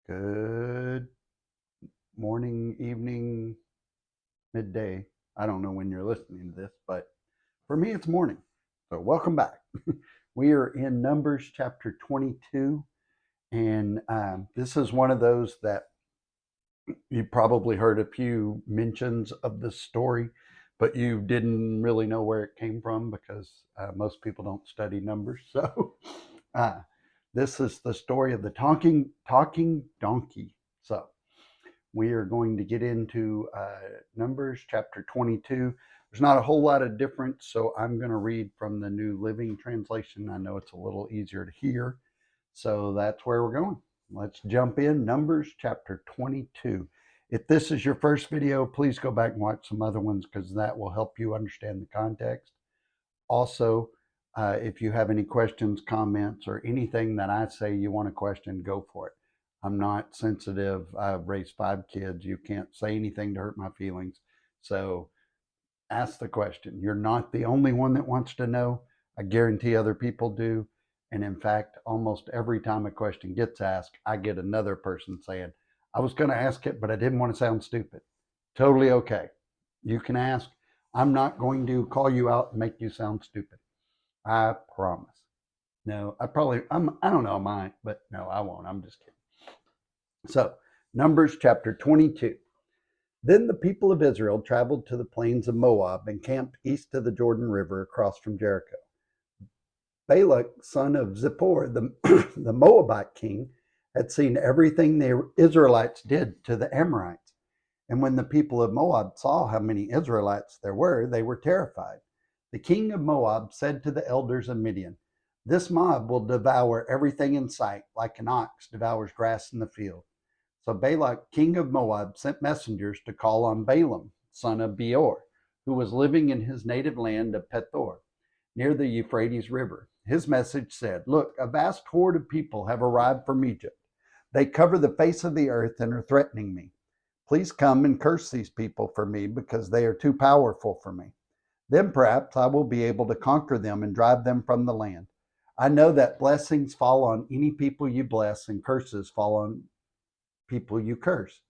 Good morning, evening, midday. I don't know when you're listening to this, but for me, it's morning. So, welcome back. We are in Numbers chapter 22, and this is one of those that you probably heard a few mentions of this story, but you didn't really know where it came from because most people don't study numbers. So, uh, this is the story of the talking donkey. So, we are going to get into Numbers chapter 22. There's not a whole lot of difference, so I'm going to read from the New Living Translation. I know it's a little easier to hear, so that's where we're going. Let's jump in. Numbers chapter 22. If this is your first video, please go back and watch some other ones because that will help you understand the context. Also, if you have any questions, comments, or anything that I say you want to question, go for it. I'm not sensitive. I've raised 5 kids. You can't say anything to hurt my feelings. So ask the question. You're not the only one that wants to know. I guarantee other people do. And in fact, almost every time a question gets asked, I get another person saying, I was going to ask it, but I didn't want to sound stupid. Totally okay. You can ask. I'm not going to call you out and make you sound stupid. I promise. No, I don't know, I might, but no, I won't. I'm just kidding. So, Numbers chapter 22. Then the people of Israel traveled to the plains of Moab and camped east of the Jordan River across from Jericho. Balak, son of Zippor, the Moabite king, had seen everything the Israelites did to the Amorites. And when the people of Moab saw how many Israelites there were, they were terrified. The king of Moab said to the elders of Midian, This mob will devour everything in sight, like an ox devours grass in the field. So Balak, king of Moab, sent messengers to call on Balaam, son of Beor, who was living in his native land of Pethor, near the Euphrates River. His message said, Look, a vast horde of people have arrived from Egypt. They cover the face of the earth and are threatening me. Please come and curse these people for me because they are too powerful for me. Then perhaps I will be able to conquer them and drive them from the land. I know that blessings fall on any people you bless and curses fall on people you curse.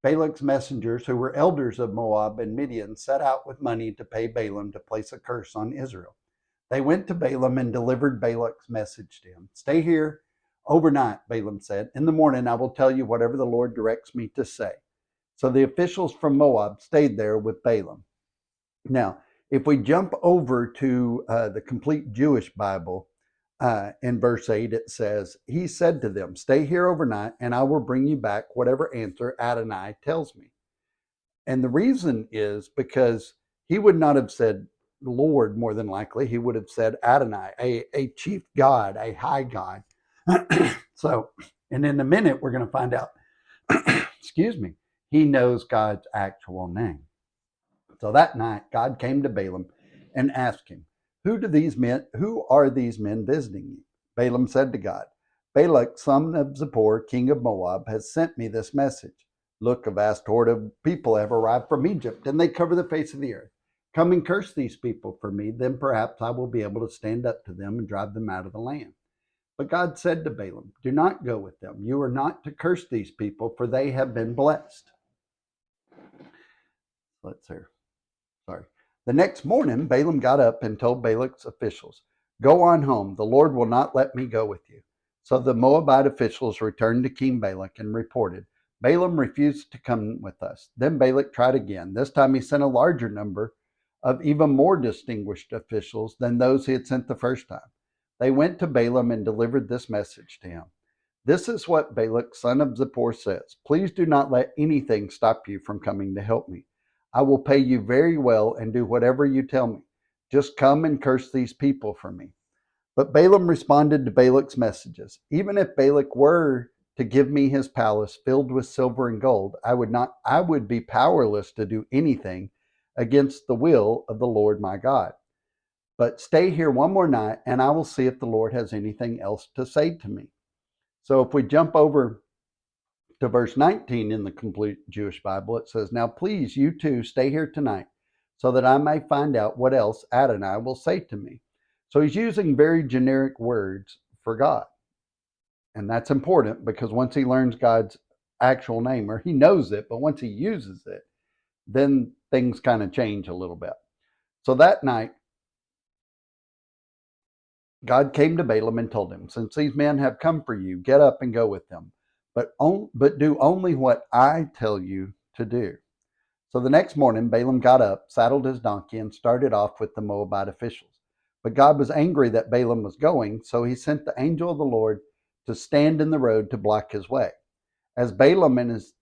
Balak's messengers, who were elders of Moab and Midian, set out with money to pay Balaam to place a curse on Israel. They went to Balaam and delivered Balak's message to him. Stay here overnight, Balaam said. In the morning I will tell you whatever the Lord directs me to say. So the officials from Moab stayed there with Balaam. Now, if we jump over to the complete Jewish Bible, in verse 8, it says, He said to them, Stay here overnight, and I will bring you back whatever answer Adonai tells me. And the reason is because he would not have said Lord, more than likely. He would have said Adonai, a chief God, a high God. So, and in a minute, we're going to find out, excuse me, he knows God's actual name. So that night, God came to Balaam and asked him, Who are these men visiting you? Balaam said to God, Balak, son of Zippor, king of Moab, has sent me this message. Look, a vast horde of people have arrived from Egypt, and they cover the face of the earth. Come and curse these people for me, then perhaps I will be able to stand up to them and drive them out of the land. But God said to Balaam, Do not go with them. You are not to curse these people, for they have been blessed. Let's hear. Sorry. The next morning, Balaam got up and told Balak's officials, Go on home. The Lord will not let me go with you. So the Moabite officials returned to King Balak and reported, Balaam refused to come with us. Then Balak tried again. This time he sent a larger number of even more distinguished officials than those he had sent the first time. They went to Balaam and delivered this message to him. This is what Balak, son of Zippor, says. Please do not let anything stop you from coming to help me. I will pay you very well and do whatever you tell me. Just come and curse these people for me. But Balaam responded to Balak's messages. Even if Balak were to give me his palace filled with silver and gold, I would be powerless to do anything against the will of the Lord my God. But stay here one more night, and I will see if the Lord has anything else to say to me. So if we jump over to verse 19 in the complete Jewish Bible, it says, Now please, you two, stay here tonight so that I may find out what else Adonai will say to me. So he's using very generic words for God. And that's important because once he learns God's actual name, or he knows it, but once he uses it, then things kind of change a little bit. So that night, God came to Balaam and told him, since these men have come for you, get up and go with them, but do only what I tell you to do. So the next morning, Balaam got up, saddled his donkey, and started off with the Moabite officials. But God was angry that Balaam was going, so he sent the angel of the Lord to stand in the road to block his way. As Balaam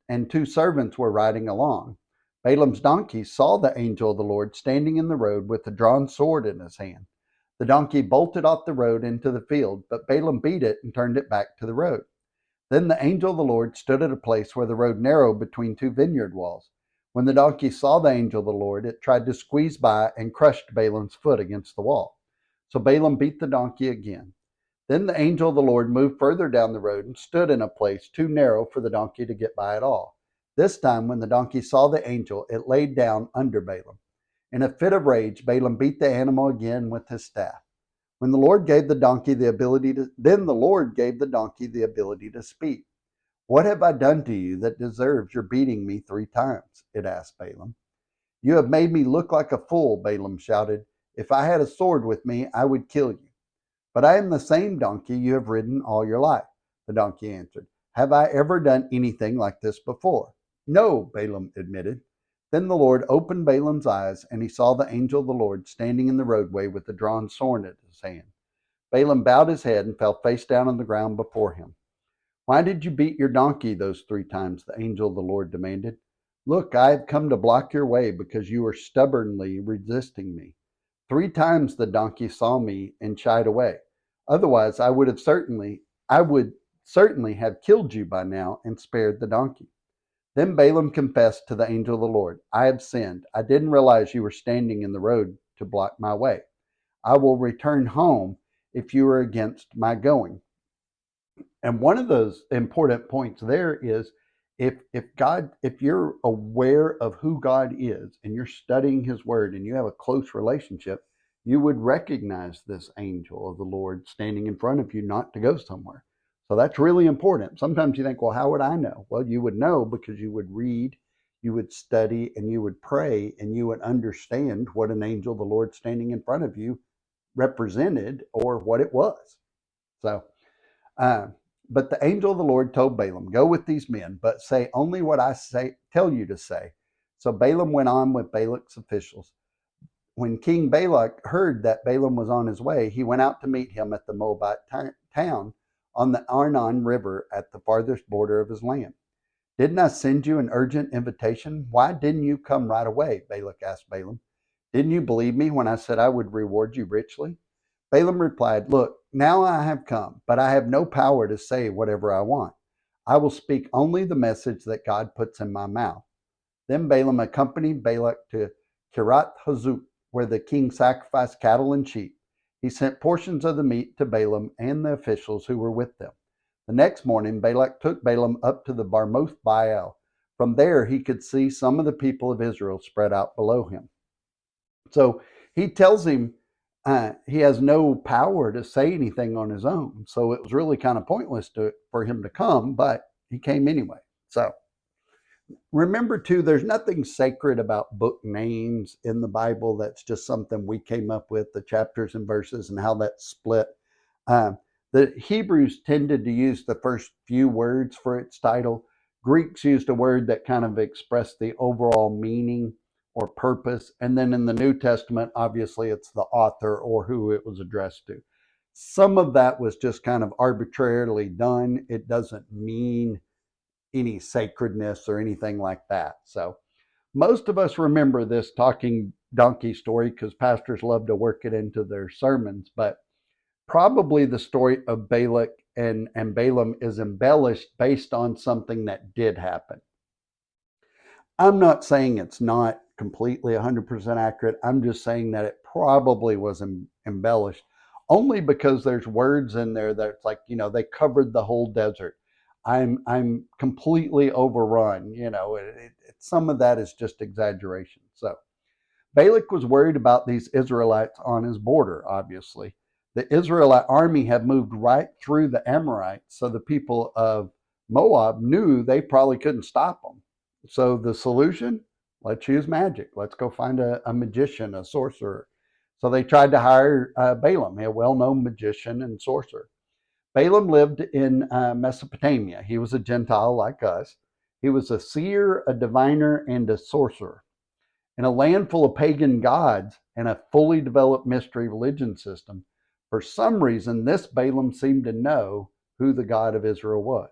and two servants were riding along, Balaam's donkey saw the angel of the Lord standing in the road with a drawn sword in his hand. The donkey bolted off the road into the field, but Balaam beat it and turned it back to the road. Then the angel of the Lord stood at a place where the road narrowed between two vineyard walls. When the donkey saw the angel of the Lord, it tried to squeeze by and crushed Balaam's foot against the wall. So Balaam beat the donkey again. Then the angel of the Lord moved further down the road and stood in a place too narrow for the donkey to get by at all. This time, when the donkey saw the angel, it laid down under Balaam. In a fit of rage, Balaam beat the animal again with his staff. Then the Lord gave the donkey the ability to speak. What have I done to you that deserves your beating me 3 times? It asked Balaam. You have made me look like a fool, Balaam shouted. If I had a sword with me, I would kill you. But I am the same donkey you have ridden all your life, the donkey answered. Have I ever done anything like this before? No, Balaam admitted. Then the Lord opened Balaam's eyes, and he saw the angel of the Lord standing in the roadway with a drawn sword in his hand. Balaam bowed his head and fell face down on the ground before him. Why did you beat your donkey those 3 times? The angel of the Lord demanded. Look, I have come to block your way because you are stubbornly resisting me. 3 times the donkey saw me and shied away. Otherwise, I would certainly have killed you by now and spared the donkey. Then Balaam confessed to the angel of the Lord, I have sinned. I didn't realize you were standing in the road to block my way. I will return home if you are against my going. And one of those important points there is if you're aware of who God is and you're studying his word and you have a close relationship, you would recognize this angel of the Lord standing in front of you not to go somewhere. So that's really important. Sometimes you think, well, how would I know? Well, you would know because you would read, you would study, and you would pray, and you would understand what an angel of the Lord standing in front of you represented or what it was. So, uh, but the angel of the Lord told Balaam, go with these men, but say only what I tell you to say. So Balaam went on with Balak's officials. When King Balak heard that Balaam was on his way, he went out to meet him at the Moabite town on the Arnon River at the farthest border of his land. Didn't I send you an urgent invitation? Why didn't you come right away? Balak asked Balaam. Didn't you believe me when I said I would reward you richly? Balaam replied, look, now I have come, but I have no power to say whatever I want. I will speak only the message that God puts in my mouth. Then Balaam accompanied Balak to Kiriath Huzoth, where the king sacrificed cattle and sheep. He sent portions of the meat to Balaam and the officials who were with them. The next morning, Balak took Balaam up to the Barmoth Baal. From there, he could see some of the people of Israel spread out below him. So he tells him he has no power to say anything on his own. So it was really kind of pointless for him to come, but he came anyway. So remember, too, there's nothing sacred about book names in the Bible. That's just something we came up with, the chapters and verses and how that's split. The Hebrews tended to use the first few words for its title. Greeks used a word that kind of expressed the overall meaning or purpose. And then in the New Testament, obviously, it's the author or who it was addressed to. Some of that was just kind of arbitrarily done. It doesn't mean any sacredness or anything like that. So most of us remember this talking donkey story because pastors love to work it into their sermons, but probably the story of Balak and Balaam is embellished based on something that did happen. I'm not saying it's not completely 100% accurate. I'm just saying that it probably was embellished only because there's words in there that's like, they covered the whole desert. I'm completely overrun. Some of that is just exaggeration. So Balak was worried about these Israelites on his border, obviously. The Israelite army had moved right through the Amorites, so the people of Moab knew they probably couldn't stop them. So the solution, let's use magic. Let's go find a magician, a sorcerer. So they tried to hire Balaam, a well-known magician and sorcerer. Balaam lived in Mesopotamia. He was a Gentile like us. He was a seer, a diviner, and a sorcerer. In a land full of pagan gods and a fully developed mystery religion system, for some reason, this Balaam seemed to know who the God of Israel was.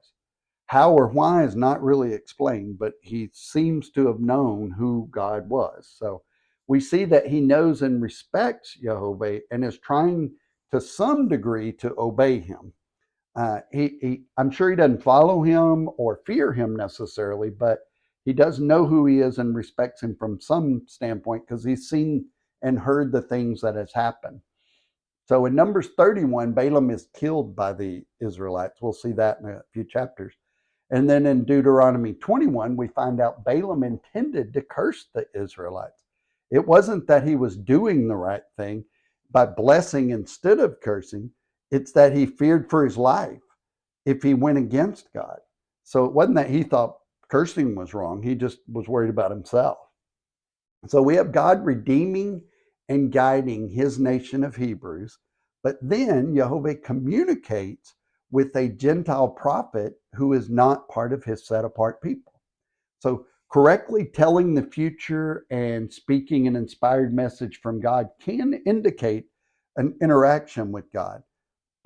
How or why is not really explained, but he seems to have known who God was. So we see that he knows and respects Yehoveh and is trying to some degree to obey him. I'm sure he doesn't follow him or fear him necessarily, but he does know who he is and respects him from some standpoint because he's seen and heard the things that has happened. So in Numbers 31, Balaam is killed by the Israelites. We'll see that in a few chapters. And then in Deuteronomy 21, we find out Balaam intended to curse the Israelites. It wasn't that he was doing the right thing by blessing instead of cursing. It's that he feared for his life if he went against God. So it wasn't that he thought cursing was wrong. He just was worried about himself. So we have God redeeming and guiding his nation of Hebrews, but then Yehovah communicates with a Gentile prophet who is not part of his set apart people. So correctly telling the future and speaking an inspired message from God can indicate an interaction with God,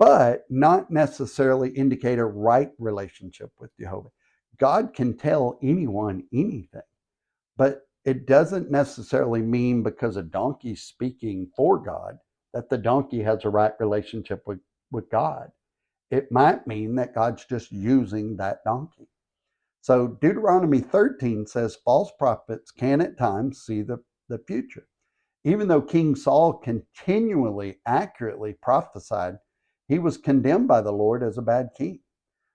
but not necessarily indicate a right relationship with Yehovah. God can tell anyone anything, but it doesn't necessarily mean because a donkey's speaking for God that the donkey has a right relationship with God. It might mean that God's just using that donkey. So Deuteronomy 13 says false prophets can at times see the future. Even though King Saul continually, accurately prophesied, he was condemned by the Lord as a bad king.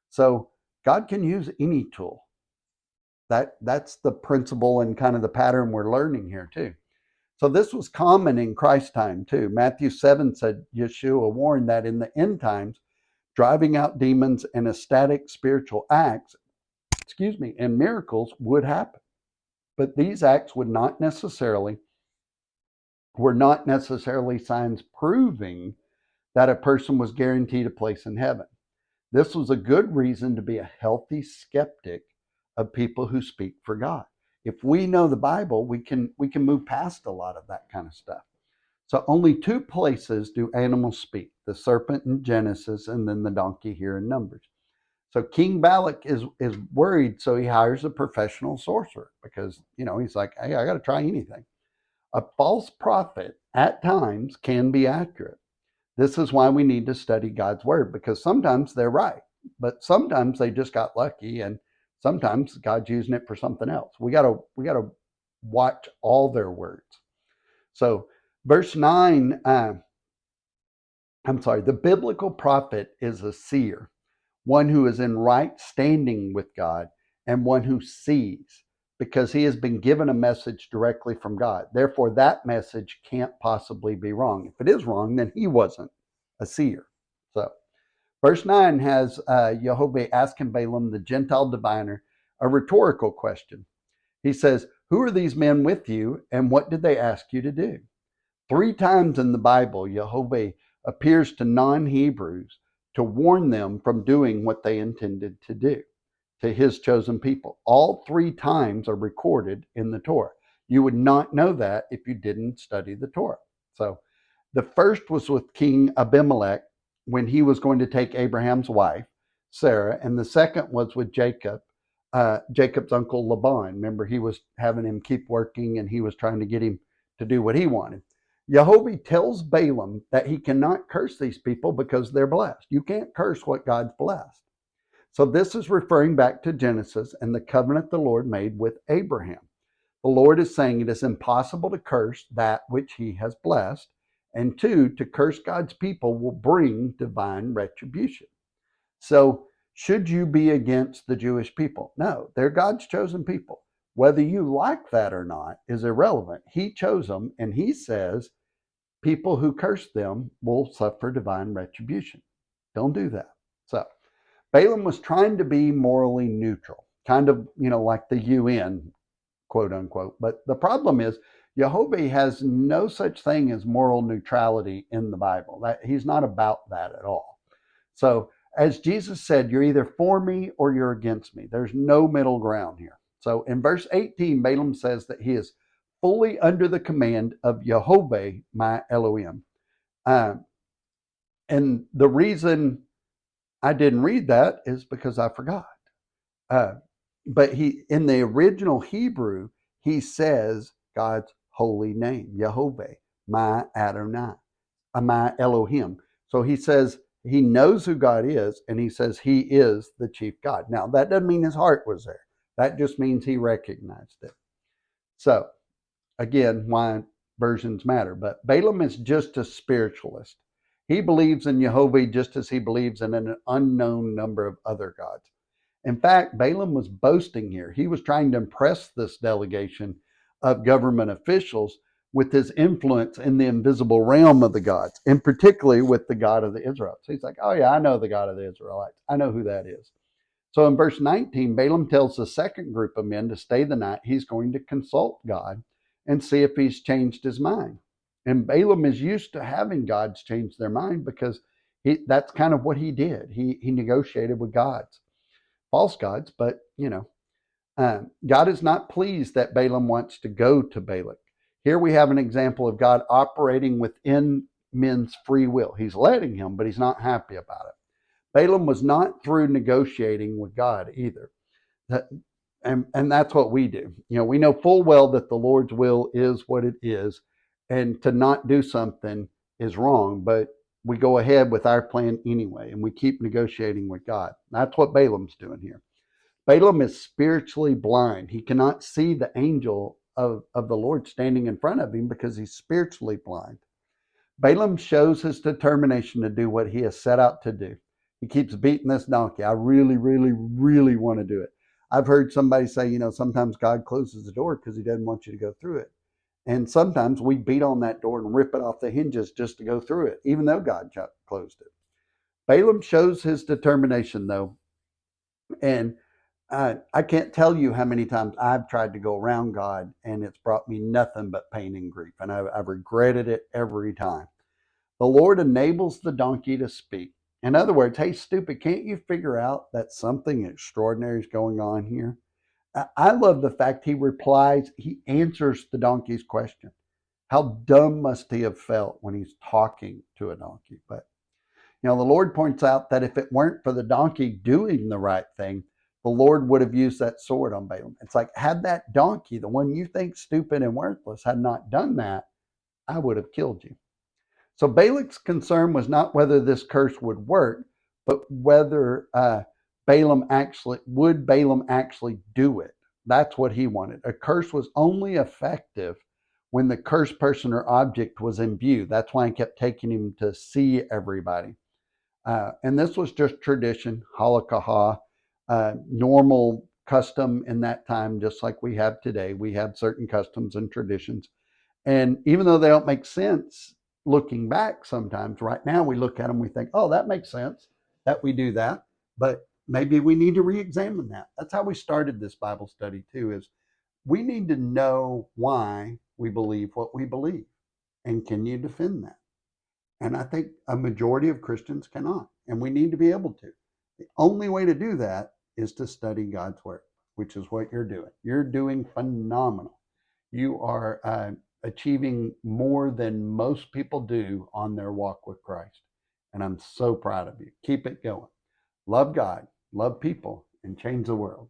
So God can use any tool. That's the principle and kind of the pattern we're learning here too. So this was common in Christ's time too. Matthew 7 said Yeshua warned that in the end times, driving out demons and ecstatic spiritual acts, and miracles would happen. But these acts were not necessarily signs proving that a person was guaranteed a place in heaven. This was a good reason to be a healthy skeptic of people who speak for God. If we know the Bible, we can move past a lot of that kind of stuff. So only two places do animals speak, the serpent in Genesis and then the donkey here in Numbers. So King Balak is worried, so he hires a professional sorcerer because, he's like, hey, I got to try anything. A false prophet at times can be accurate. This is why we need to study God's word, because sometimes they're right, but sometimes they just got lucky, and sometimes God's using it for something else. We gotta watch all their words. So verse 9, the biblical prophet is a seer, one who is in right standing with God and one who sees, because he has been given a message directly from God. Therefore, that message can't possibly be wrong. If it is wrong, then he wasn't a seer. So verse 9 has Yehovah asking Balaam, the Gentile diviner, a rhetorical question. He says, who are these men with you, and what did they ask you to do? 3 times in the Bible, Yehovah appears to non-Hebrews to warn them from doing what they intended to do to his chosen people. All 3 times are recorded in the Torah. You would not know that if you didn't study the Torah. So the first was with King Abimelech when he was going to take Abraham's wife, Sarah, and the second was with Jacob, Jacob's uncle Laban. Remember, he was having him keep working and he was trying to get him to do what he wanted. Yehovah tells Balaam that he cannot curse these people because they're blessed. You can't curse what God's blessed. So this is referring back to Genesis and the covenant the Lord made with Abraham. The Lord is saying it is impossible to curse that which he has blessed. And 2, to curse God's people will bring divine retribution. So should you be against the Jewish people? No, they're God's chosen people. Whether you like that or not is irrelevant. He chose them, and he says people who curse them will suffer divine retribution. Don't do that. So Balaam was trying to be morally neutral, kind of, like the UN, quote unquote. But the problem is, Yehoveh has no such thing as moral neutrality in the Bible. He's not about that at all. So, as Jesus said, you're either for me or you're against me. There's no middle ground here. So, in verse 18, Balaam says that he is fully under the command of Yehoveh, my Elohim. And the reason I didn't read that is because I forgot. But in the original Hebrew, he says God's holy name, Yehoveh, my Adonai, my Elohim. So he says he knows who God is, and he says he is the chief God. Now, that doesn't mean his heart was there. That just means he recognized it. So, again, why versions matter. But Balaam is just a spiritualist. He believes in Yehovah just as he believes in an unknown number of other gods. In fact, Balaam was boasting here. He was trying to impress this delegation of government officials with his influence in the invisible realm of the gods, and particularly with the God of the Israelites. He's like, oh yeah, I know the God of the Israelites. I know who that is. So in verse 19, Balaam tells the second group of men to stay the night. He's going to consult God and see if he's changed his mind. And Balaam is used to having gods change their mind because that's kind of what he did. He negotiated with gods. False gods, but God is not pleased that Balaam wants to go to Balak. Here we have an example of God operating within men's free will. He's letting him, but he's not happy about it. Balaam was not through negotiating with God either. And that's what we do. We know full well that the Lord's will is what it is, and to not do something is wrong, but we go ahead with our plan anyway, and we keep negotiating with God. That's what Balaam's doing here. Balaam is spiritually blind. He cannot see the angel of the Lord standing in front of him because he's spiritually blind. Balaam shows his determination to do what he has set out to do. He keeps beating this donkey. I really, really, really want to do it. I've heard somebody say, sometimes God closes the door because he doesn't want you to go through it. And sometimes we beat on that door and rip it off the hinges just to go through it, even though God closed it. Balaam shows his determination, though. And I can't tell you how many times I've tried to go around God, and it's brought me nothing but pain and grief. And I've regretted it every time. The Lord enables the donkey to speak. In other words, hey, stupid, can't you figure out that something extraordinary is going on here? I love the fact he answers the donkey's question. How dumb must he have felt when he's talking to a donkey? But, the Lord points out that if it weren't for the donkey doing the right thing, the Lord would have used that sword on Balaam. It's like, had that donkey, the one you think stupid and worthless, had not done that, I would have killed you. So Balak's concern was not whether this curse would work, but whether Balaam actually do it. That's what he wanted. A curse was only effective when the cursed person or object was in view. That's why he kept taking him to see everybody. And this was just tradition, halakha, normal custom in that time, just like we have today. We have certain customs and traditions. And even though they don't make sense looking back sometimes, right now we look at them, we think, oh, that makes sense that we do that. But maybe we need to re-examine that. That's how we started this Bible study too, is we need to know why we believe what we believe. And can you defend that? And I think a majority of Christians cannot. And we need to be able to. The only way to do that is to study God's word, which is what you're doing. You're doing phenomenal. You are achieving more than most people do on their walk with Christ. And I'm so proud of you. Keep it going. Love God, love people, and change the world.